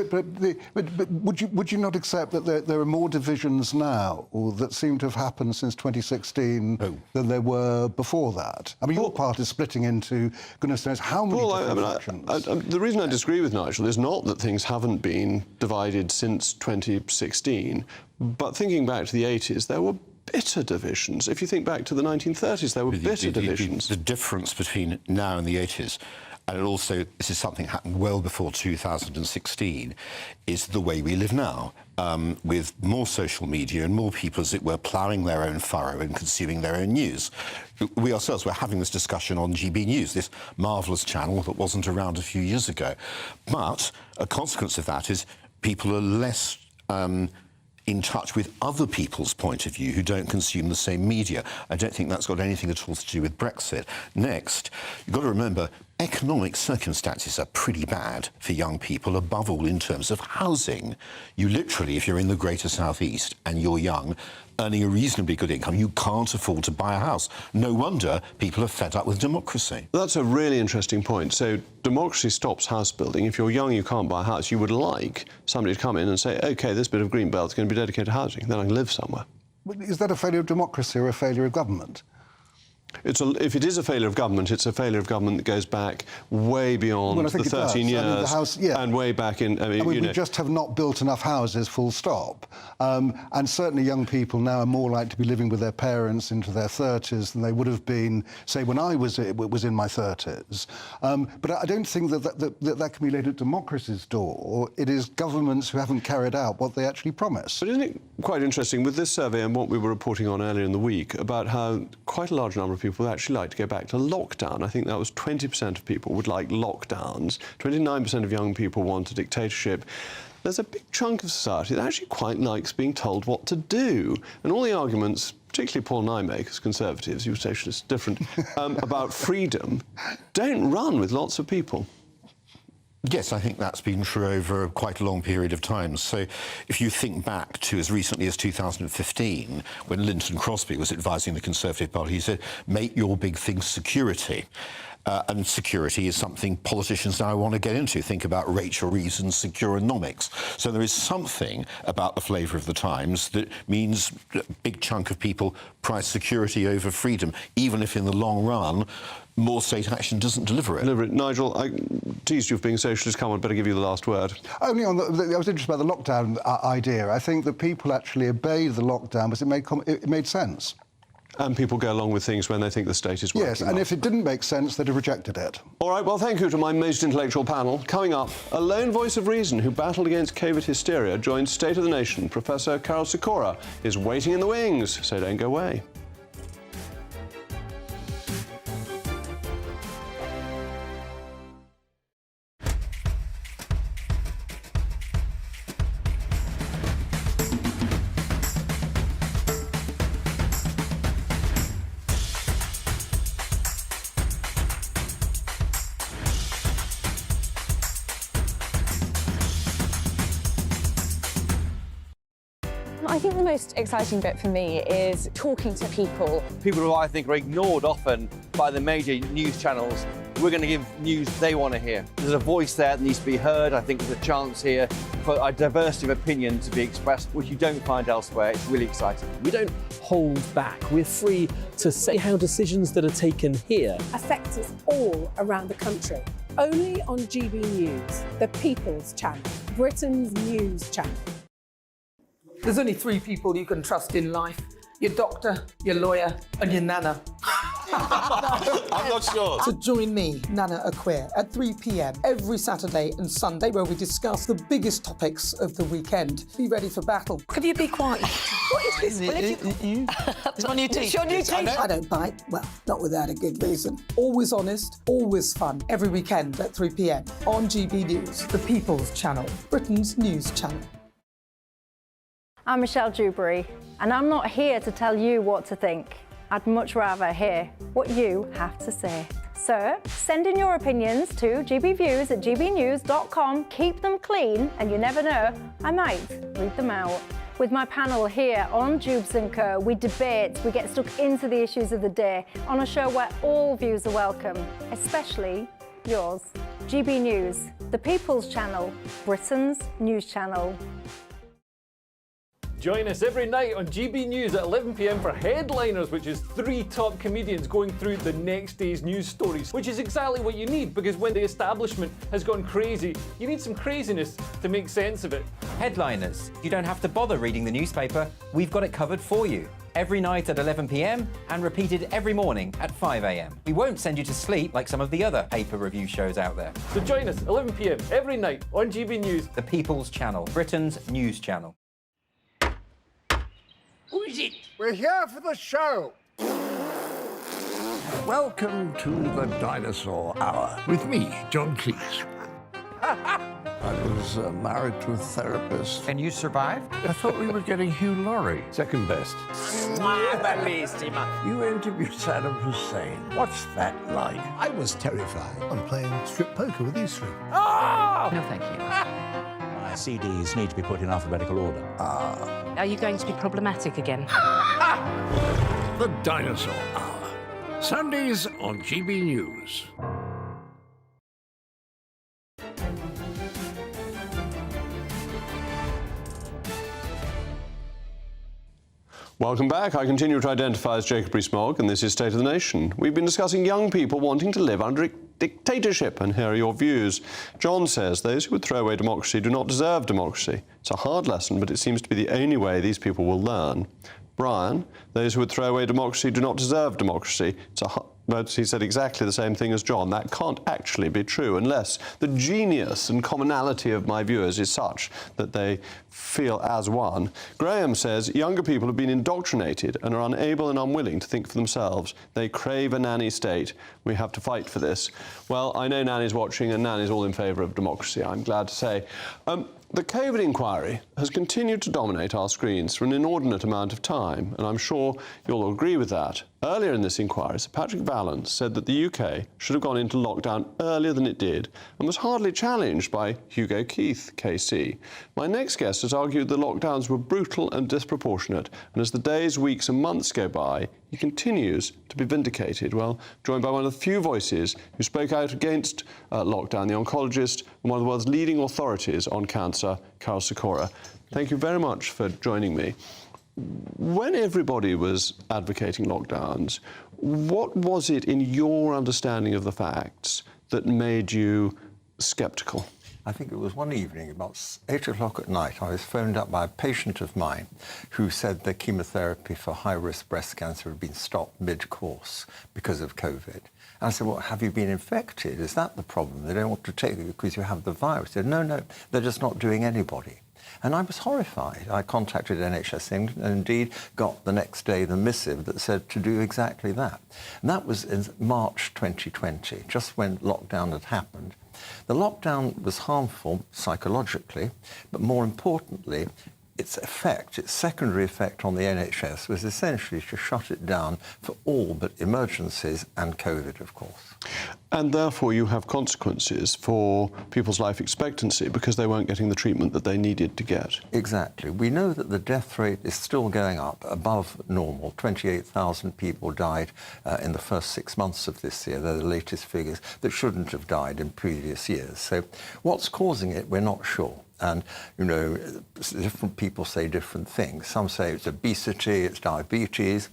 S19: would you not accept that there are more divisions now, or that seem to have happened since 2016 than there were before that? I mean, your party is splitting into goodness knows how many different factions.
S4: The reason I disagree with Nigel is not that things haven't been divided since 2016, but thinking back to the 80s, there were bitter divisions. If you think back to the 1930s, there were bitter divisions.
S20: The difference between now and the 80s, and also, this is something that happened well before 2016, is the way we live now, with more social media and more people, as it were, ploughing their own furrow and consuming their own news. We ourselves were having this discussion on GBNews, this marvellous channel that wasn't around a few years ago. But a consequence of that is people are less in touch with other people's point of view who don't consume the same media. I don't think that's got anything at all to do with Brexit. Next, you've got to remember, economic circumstances are pretty bad for young people, above all in terms of housing. You literally, if you're in the Greater South East and you're young, earning a reasonably good income, you can't afford to buy a house. No wonder people are fed up with democracy.
S4: That's a really interesting point. So democracy stops house building. If you're young, you can't buy a house. You would like somebody to come in and say, OK, this bit of green belt is going to be dedicated to housing. Then I can live somewhere.
S19: Is that a failure of democracy or a failure of government?
S4: If it is a failure of government, it's a failure of government that goes back way beyond the 13 years,
S19: I mean, the House,
S4: and way back in.
S19: We just have not built enough houses, full stop. And certainly young people now are more likely to be living with their parents into their 30s than they would have been, say, when I was in my 30s. But I don't think that can be laid at democracy's door. It is governments who haven't carried out what they actually promised.
S4: But isn't it quite interesting with this survey and what we were reporting on earlier in the week about how quite a large number of people would actually like to go back to lockdown? I think that was 20% of people would like lockdowns. 29% of young people want a dictatorship. There's a big chunk of society that actually quite likes being told what to do. And all the arguments, particularly Paul and I make as Conservatives, you socialists different, about freedom, don't run with lots of people.
S20: Yes, I think that's been true over quite a long period of time. So if you think back to as recently as 2015, when Lynton Crosby was advising the Conservative Party, he said, make your big thing security. And security is something politicians now want to get into. Think about Rachel Rees and Securonomics. So there is something about the flavour of the times that means that a big chunk of people prize security over freedom, even if in the long run more state action doesn't deliver it.
S4: Nigel, I teased you of being socialist. Come on, better give you the last word.
S19: Only on I was interested about the lockdown idea. I think that people actually obeyed the lockdown because it made sense.
S4: And people go along with things when they think the state is working.
S19: Yes, and if it didn't make sense, they'd have rejected it.
S4: All right, well, thank you to my most intellectual panel. Coming up, a lone voice of reason who battled against COVID hysteria joins State of the Nation. Professor Carol Sikora is waiting in the wings, so don't go away.
S2: I think the most exciting bit for me is talking to people.
S3: People who I think are ignored often by the major news channels. We're going to give news they want to hear. There's a voice there that needs to be heard. I think there's a chance here for a diversity of opinion to be expressed, which you don't find elsewhere. It's really exciting.
S23: We don't hold back. We're free to say how decisions that are taken here
S5: affect us all around the country. Only on GB News, the People's Channel, Britain's news channel.
S6: There's only three people you can trust in life: your doctor, your lawyer, and your nana.
S20: I'm not sure.
S6: So join me, Nana Aquare, at 3 p.m. every Saturday and Sunday, where we discuss the biggest topics of the weekend. Be ready for battle.
S5: Could you be quiet? What is this?
S6: It's my new teeth. It's your new teeth. I don't bite. Well, not without a good reason. Always honest, always fun. Every weekend at 3 p.m. on GB News, the People's Channel, Britain's news channel.
S13: I'm Michelle Dewberry, and I'm not here to tell you what to think. I'd much rather hear what you have to say. So send in your opinions to gbviews@gbnews.com. Keep them clean, and you never know, I might read them out. With my panel here on Jubes & Co, we debate, we get stuck into the issues of the day on a show where all views are welcome, especially yours. GB News, the People's Channel, Britain's news channel.
S8: Join us every night on GB News at 11 p.m. for Headliners, which is 3 top comedians going through the next day's news stories, which is exactly what you need, because when the establishment has gone crazy, you need some craziness to make sense of it.
S14: Headliners. You don't have to bother reading the newspaper. We've got it covered for you. Every night at 11 p.m. and repeated every morning at 5 a.m. We won't send you to sleep like some of the other paper review shows out there.
S8: So join us 11 p.m. every night on GB News.
S14: The People's Channel, Britain's news channel.
S15: Who is it? We're here for the show. Welcome to the Dinosaur Hour with me, John Cleese. I was married to a therapist.
S16: And you survived?
S15: I thought we were getting Hugh Laurie.
S16: Second best.
S15: You interviewed Saddam Hussein. What's that like?
S7: I was terrified. I'm playing strip poker with these three.
S16: Oh! No, thank you. My CDs need to be put in alphabetical order.
S9: Are you going to be problematic again?
S15: The Dinosaur Hour. Sundays on GB News.
S4: Welcome back. I continue to identify as Jacob Rees-Mogg, and this is State of the Nation. We've been discussing young people wanting to live under a dictatorship, and here are your views. John says those who would throw away democracy do not deserve democracy. It's a hard lesson, but it seems to be the only way these people will learn. Brian, those who would throw away democracy do not deserve democracy. But he said exactly the same thing as John. That can't actually be true unless the genius and commonality of my viewers is such that they feel as one. Graham says younger people have been indoctrinated and are unable and unwilling to think for themselves. They crave a nanny state. We have to fight for this. Well, I know Nanny's watching, and Nanny's all in favour of democracy, I'm glad to say. The COVID inquiry has continued to dominate our screens for an inordinate amount of time, and I'm sure you'll all agree with that. Earlier in this inquiry, Sir Patrick Vallance said that the UK should have gone into lockdown earlier than it did and was hardly challenged by Hugo Keith, KC. My next guest has argued the lockdowns were brutal and disproportionate, and as the days, weeks and months go by, he continues to be vindicated. Well, joined by one of the few voices who spoke out against lockdown, the oncologist and one of the world's leading authorities on cancer, Karol Sikora. Thank you very much for joining me. When everybody was advocating lockdowns, what was it in your understanding of the facts that made you sceptical?
S1: I think it was one evening, about 8 o'clock at night, I was phoned up by a patient of mine who said the chemotherapy for high-risk breast cancer had been stopped mid-course because of COVID. And I said, well, have you been infected? Is that the problem? They don't want to take it because you have the virus. They said, no, they're just not doing anybody. And I was horrified. I contacted NHS England and indeed got the next day the missive that said to do exactly that. And that was in March 2020, just when lockdown had happened. The lockdown was harmful psychologically, but more importantly, its effect, its secondary effect on the NHS was essentially to shut it down for all but emergencies and COVID, of course.
S4: And therefore you have consequences for people's life expectancy because they weren't getting the treatment that they needed to get.
S1: Exactly. We know that the death rate is still going up above normal. 28,000 people died in the first 6 months of this year. They're the latest figures that shouldn't have died in previous years. So what's causing it, we're not sure. And, you know, different people say different things. Some say it's obesity, it's diabetes.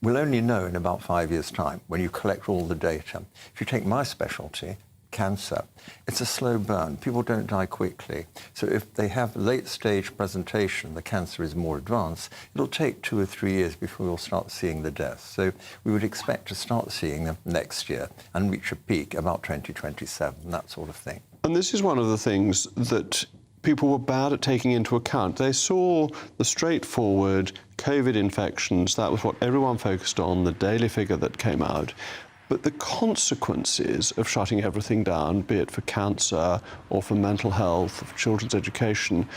S1: We'll only know in about 5 years' time when you collect all the data. If you take my specialty, cancer, it's a slow burn. People don't die quickly. So if they have late-stage presentation, the cancer is more advanced, it'll take 2 or 3 years before we'll start seeing the deaths. So we would expect to start seeing them next year and reach a peak about 2027, that sort of thing.
S4: And this is one of the things that people were bad at taking into account. They saw the straightforward COVID infections. That was what everyone focused on, the daily figure that came out. But the consequences of shutting everything down, be it for cancer or for mental health, or for children's education,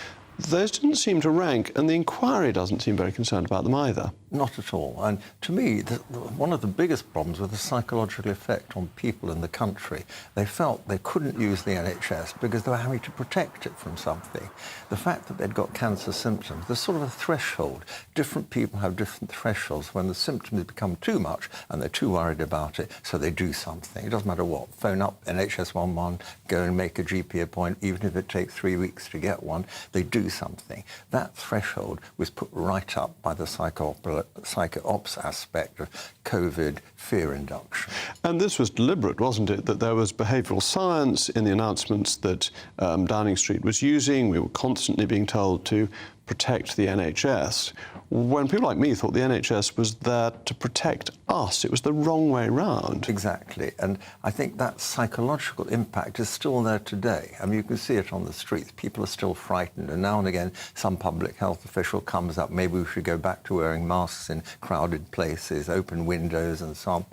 S4: those didn't seem to rank, and the inquiry doesn't seem very concerned about them either.
S1: Not at all. And to me, one of the biggest problems was the psychological effect on people in the country. They felt they couldn't use the NHS because they were having to protect it from something. The fact that they'd got cancer symptoms, there's sort of a threshold. Different people have different thresholds when the symptoms become too much and they're too worried about it, so they do something. It doesn't matter what. Phone up NHS 11, go and make a GP appointment, even if it takes 3 weeks to get one, they do something. That threshold was put right up by the psycho-ops aspect of COVID fear induction.
S4: And this was deliberate, wasn't it? That there was behavioural science in the announcements that Downing Street was using. We were constantly being told to protect the NHS, when people like me thought the NHS was there to protect us. It was the wrong way round.
S1: Exactly. And I think that psychological impact is still there today. I mean, you can see it on the streets. People are still frightened. And now and again, some public health official comes up, maybe we should go back to wearing masks in crowded places, open windows and so on.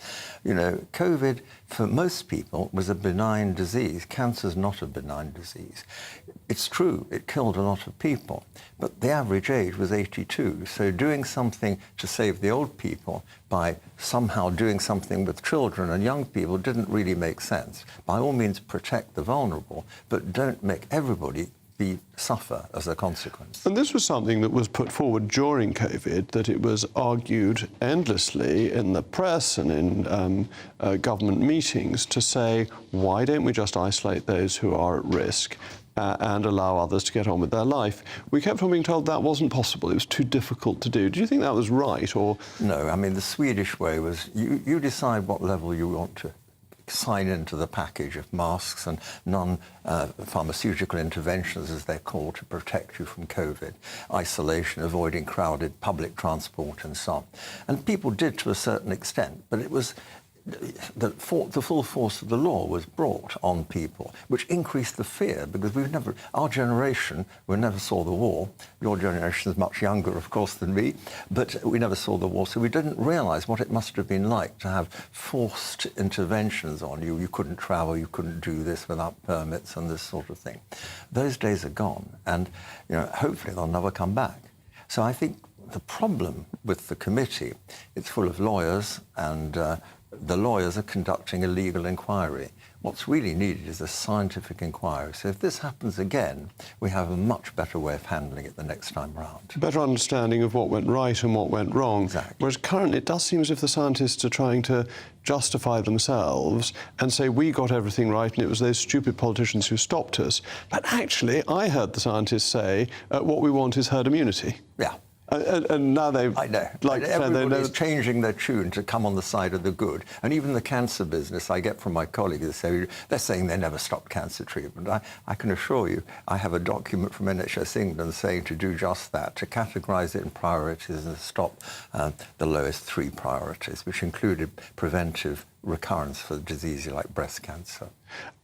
S1: You know, COVID, for most people, was a benign disease. Cancer's not a benign disease. It's true, it killed a lot of people, but the average age was 82. So doing something to save the old people by somehow doing something with children and young people didn't really make sense. By all means, protect the vulnerable, but don't make everybody suffer as a consequence.
S4: And this was something that was put forward during COVID, that it was argued endlessly in the press and in government meetings to say, why don't we just isolate those who are at risk? and allow others to get on with their life. We kept on being told that wasn't possible. It was too difficult to do. Do you think that was right, or...?
S1: No, I mean, the Swedish way was you decide what level you want to sign into the package of masks and non-pharmaceutical interventions, as they're called, to protect you from COVID, isolation, avoiding crowded public transport and so on. And people did to a certain extent, but it was the full force of the law was brought on people, which increased the fear, because our generation, we never saw the war. Your generation is much younger, of course, than me, but we never saw the war, so we didn't realise what it must have been like to have forced interventions on you. You couldn't travel, you couldn't do this without permits and this sort of thing. Those days are gone, and hopefully they'll never come back. So I think the problem with the committee, it's full of lawyers, and the lawyers are conducting a legal inquiry. What's really needed is a scientific inquiry. So if this happens again, we have a much better way of handling it the next time round.
S4: Better understanding of what went right and what went wrong.
S1: Exactly.
S4: Whereas currently it does seem as if the scientists are trying to justify themselves and say we got everything right and it was those stupid politicians who stopped us. But actually, I heard the scientists say what we want is herd immunity.
S1: Yeah.
S4: And now they've...
S1: I know. Everybody's changing their tune to come on the side of the good. And even the cancer business, I get from my colleagues, they're saying they never stopped cancer treatment. I can assure you, I have a document from NHS England saying to do just that, to categorise it in priorities and stop the lowest 3 priorities, which included preventive recurrence for diseases like breast cancer.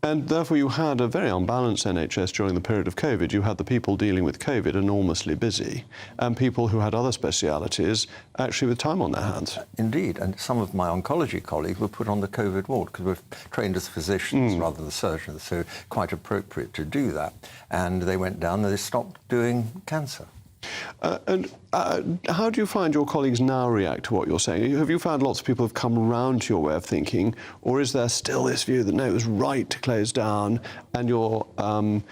S4: And therefore you had a very unbalanced NHS during the period of COVID. You had the people dealing with COVID enormously busy, and people who had other specialities actually with time on their hands.
S1: Indeed, and some of my oncology colleagues were put on the COVID ward because we're trained as physicians rather than surgeons, so quite appropriate to do that. And they went down and they stopped doing cancer.
S4: How do you find your colleagues now react to what you're saying? Have you found lots of people have come around to your way of thinking, or is there still this view that no, it was right to close down and you're out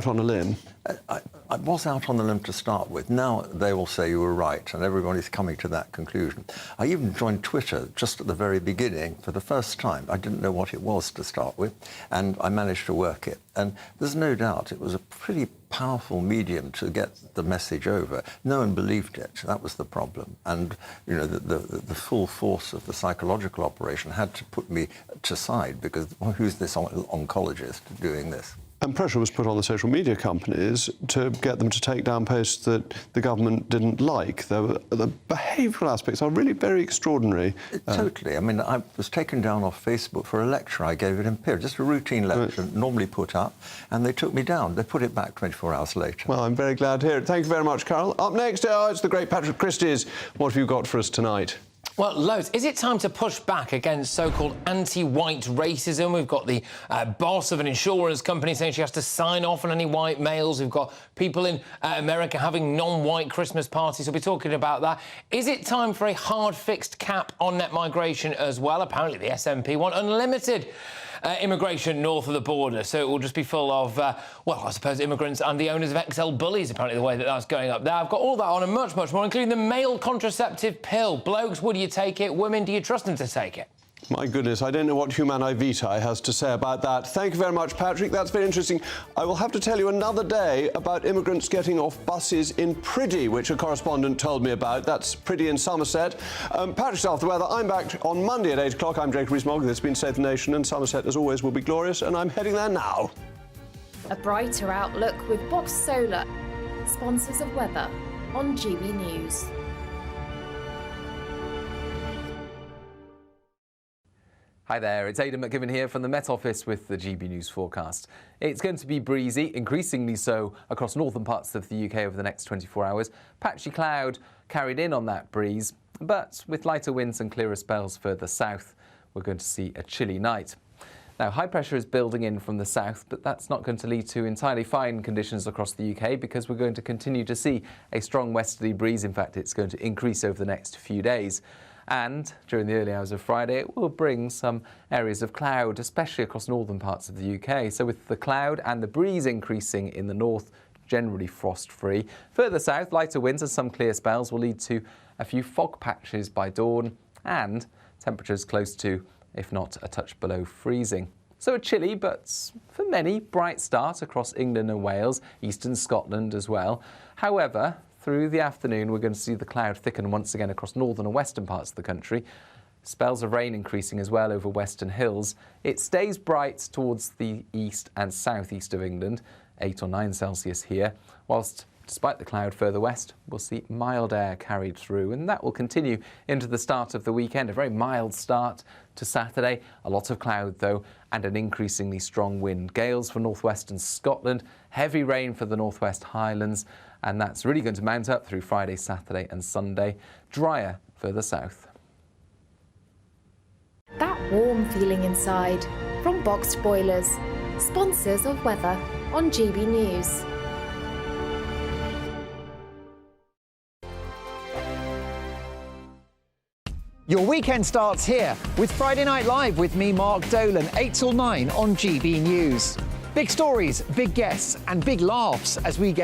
S4: on a limb?
S1: I was out on the limb to start with. Now they will say you were right, and everybody's coming to that conclusion. I even joined Twitter just at the very beginning for the first time. I didn't know what it was to start with, and I managed to work it. And there's no doubt it was a pretty powerful medium to get the message over. No one believed it. That was the problem. And, the full force of the psychological operation had to put me to side, because who's this oncologist doing this?
S4: And pressure was put on the social media companies to get them to take down posts that the government didn't like. The behavioural aspects are really very extraordinary.
S1: Totally. I mean, I was taken down off Facebook for a lecture I gave at Imperial, just a routine lecture, normally put up, and they took me down. They put it back 24 hours later.
S4: Well, I'm very glad to hear it. Thank you very much, Carol. Up next, it's the great Patrick Christys. What have you got for us tonight?
S10: Well, loads. Is it time to push back against so-called anti-white racism? We've got the boss of an insurance company saying she has to sign off on any white males. We've got people in America having non-white Christmas parties. We'll be talking about that. Is it time for a hard-fixed cap on net migration as well? Apparently the SNP want unlimited immigration north of the border, so it will just be full of, well, I suppose immigrants and the owners of XL bullies, apparently the way that that's going up there. I've got all that on and much, much more, including the male contraceptive pill. Blokes, would you take it? Women, do you trust them to take it?
S4: My goodness, I don't know what Humanae Vitae has to say about that. Thank you very much, Patrick. That's very interesting. I will have to tell you another day about immigrants getting off buses in Priddy, which a correspondent told me about. That's Priddy in Somerset. Patrick's After the Weather. I'm back on Monday at 8 o'clock. I'm Jake Rees-Mogg. This has been Save the Nation, and Somerset, as always, will be glorious, and I'm heading there now.
S11: A brighter outlook with Box Solar, sponsors of weather on GB News.
S12: Hi there, it's Aidan McGibbon here from the Met Office with the GB News forecast. It's going to be breezy, increasingly so across northern parts of the UK over the next 24 hours. Patchy cloud carried in on that breeze, but with lighter winds and clearer spells further south, we're going to see a chilly night. Now, high pressure is building in from the south, but that's not going to lead to entirely fine conditions across the UK, because we're going to continue to see a strong westerly breeze. In fact, it's going to increase over the next few days. And during the early hours of Friday, it will bring some areas of cloud, especially across northern parts of the UK. So with the cloud and the breeze increasing in the north, generally frost-free. Further south, lighter winds and some clear spells will lead to a few fog patches by dawn, and temperatures close to, if not a touch below, freezing. So a chilly, but for many, bright start across England and Wales, eastern Scotland as well. However, through the afternoon, we're going to see the cloud thicken once again across northern and western parts of the country. Spells of rain increasing as well over western hills. It stays bright towards the east and southeast of England, 8 or 9 Celsius here, whilst despite the cloud further west, we'll see mild air carried through, and that will continue into the start of the weekend. A very mild start to Saturday. A lot of cloud, though, and an increasingly strong wind. Gales for northwestern Scotland, heavy rain for the northwest Highlands, and that's really going to mount up through Friday, Saturday and Sunday. Drier further south.
S11: That warm feeling inside from Boxed Boilers, sponsors of weather on GB News.
S17: Your weekend starts here with Friday Night Live with me, Mark Dolan, 8 till 9 on GB News. Big stories, big guests and big laughs as we get